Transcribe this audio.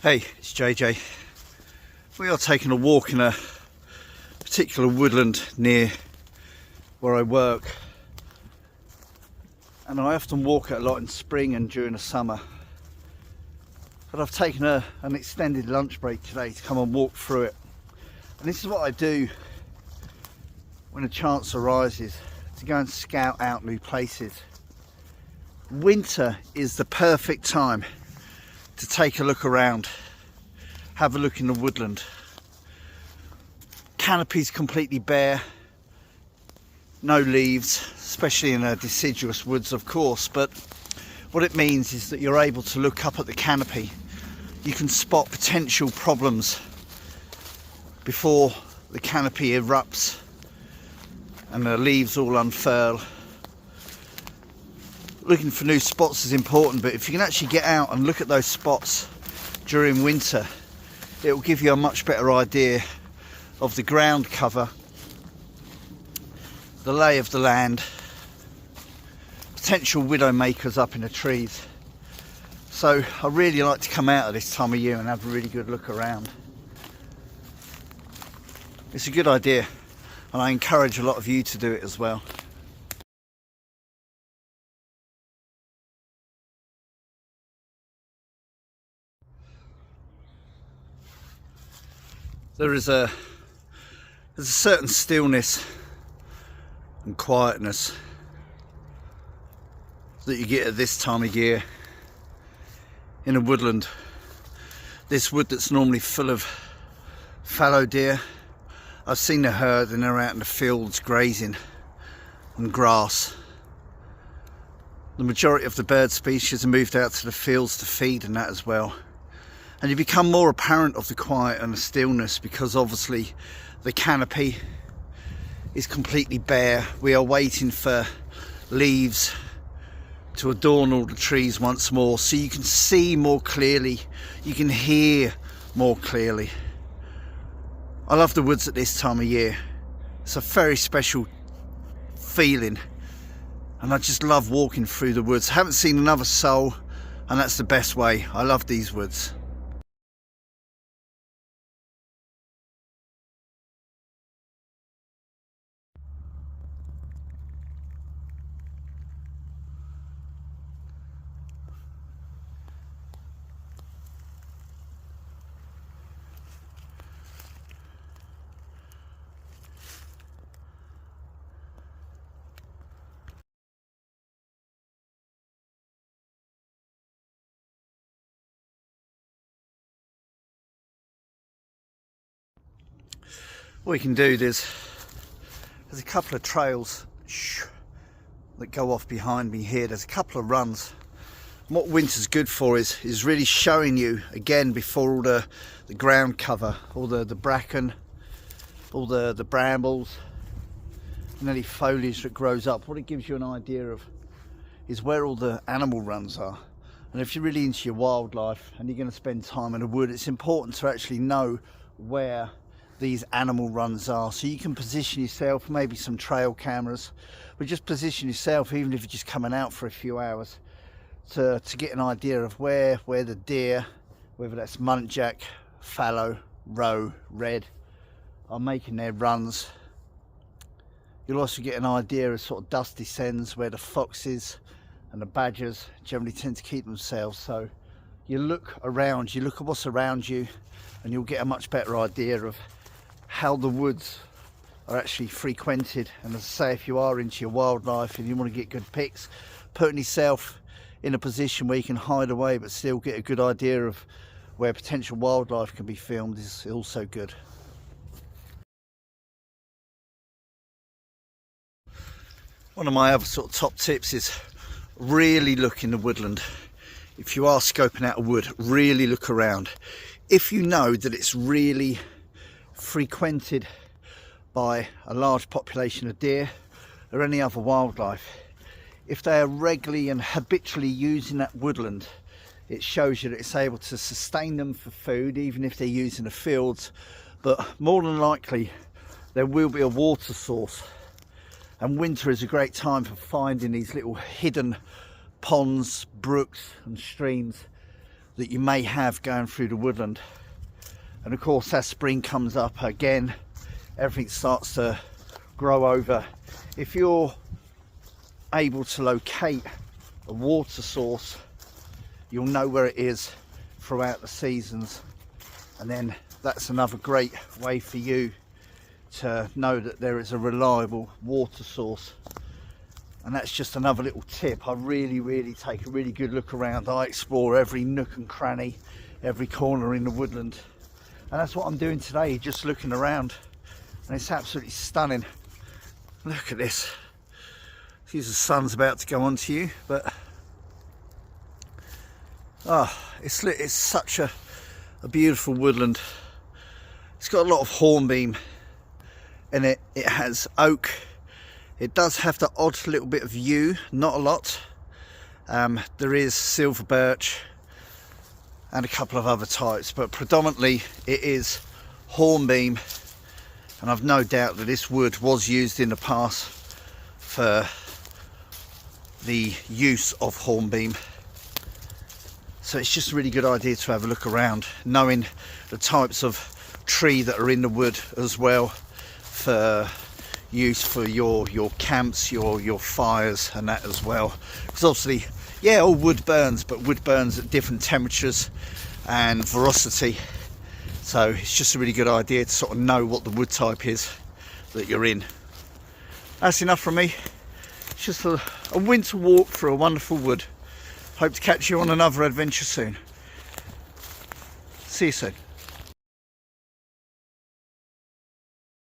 Hey, it's JJ. We are taking a walk in a particular woodland near where I work, and I often walk it a lot in spring and during the summer, but I've taken an extended lunch break today to come and walk through it. And this is what I do when a chance arises, to go and scout out new places. Winter is the perfect time to take a look around, have a look in the woodland. Canopy's completely bare, no leaves, especially in deciduous woods of course, but what it means is that you're able to look up at the canopy. You can spot potential problems before the canopy erupts and the leaves all unfurl. Looking for new spots is important, but if you can actually get out and look at those spots during winter, it will give you a much better idea of the ground cover, the lay of the land, potential widow makers up in the trees. So I really like to come out at this time of year and have a really good look around. It's a good idea, and I encourage a lot of you to do it as well. There's a certain stillness and quietness that you get at this time of year in a woodland. This wood that's normally full of fallow deer. I've seen the herd and they're out in the fields grazing on grass. The majority of the bird species have moved out to the fields to feed and that as well. And you become more apparent of the quiet and the stillness because obviously the canopy is completely bare. We are waiting for leaves to adorn all the trees once more, so you can see more clearly, you can hear more clearly. I love the woods at this time of year. It's a very special feeling, and I just love walking through the woods. I haven't seen another soul, and that's the best way. I love these woods. What we can do, there's a couple of trails that go off behind me here. There's a couple of runs. And what winter's good for is really showing you again before all the ground cover, all the bracken, all the brambles and any foliage that grows up. What it gives you an idea of is where all the animal runs are. And if you're really into your wildlife and you're going to spend time in the wood, it's important to actually know where these animal runs are, so you can position yourself, maybe some trail cameras, but just position yourself, even if you're just coming out for a few hours, to get an idea of where the deer, whether that's muntjac, fallow, roe, red, are making their runs. You'll also get an idea of sort of dust descends, where the foxes and the badgers generally tend to keep themselves. So you look around, you look at what's around you, and you'll get a much better idea of how the woods are actually frequented. And as I say, if you are into your wildlife and you want to get good pics, putting yourself in a position where you can hide away but still get a good idea of where potential wildlife can be filmed is also good. One of my other sort of top tips is really look in the woodland. If you are scoping out a wood, really look around. If you know that it's really frequented by a large population of deer or any other wildlife, if they are regularly and habitually using that woodland, it shows you that it's able to sustain them for food, even if they're using the fields. But more than likely there will be a water source, and winter is a great time for finding these little hidden ponds, brooks and streams that you may have going through the woodland. And of course, as spring comes up again, everything starts to grow over. If you're able to locate a water source, you'll know where it is throughout the seasons, and then that's another great way for you to know that there is a reliable water source. And that's just another little tip. I really take a really good look around. I explore every nook and cranny, every corner in the woodland, and that's what I'm doing today, just looking around. And it's absolutely stunning. Look at this. The sun's about to go on to you, but it's such a beautiful woodland. It's got a lot of hornbeam in it. It has oak. It does have the odd little bit of yew, not a lot. There is silver birch and a couple of other types, but predominantly it is hornbeam. And I've no doubt that this wood was used in the past for the use of hornbeam. So it's just a really good idea to have a look around, knowing the types of tree that are in the wood as well, for use for your camps, your fires and that as well. Because obviously, yeah, all wood burns, but wood burns at different temperatures and voracity. So it's just a really good idea to sort of know what the wood type is that you're in. That's enough from me. It's just a winter walk through a wonderful wood. Hope to catch you on another adventure soon. See you soon.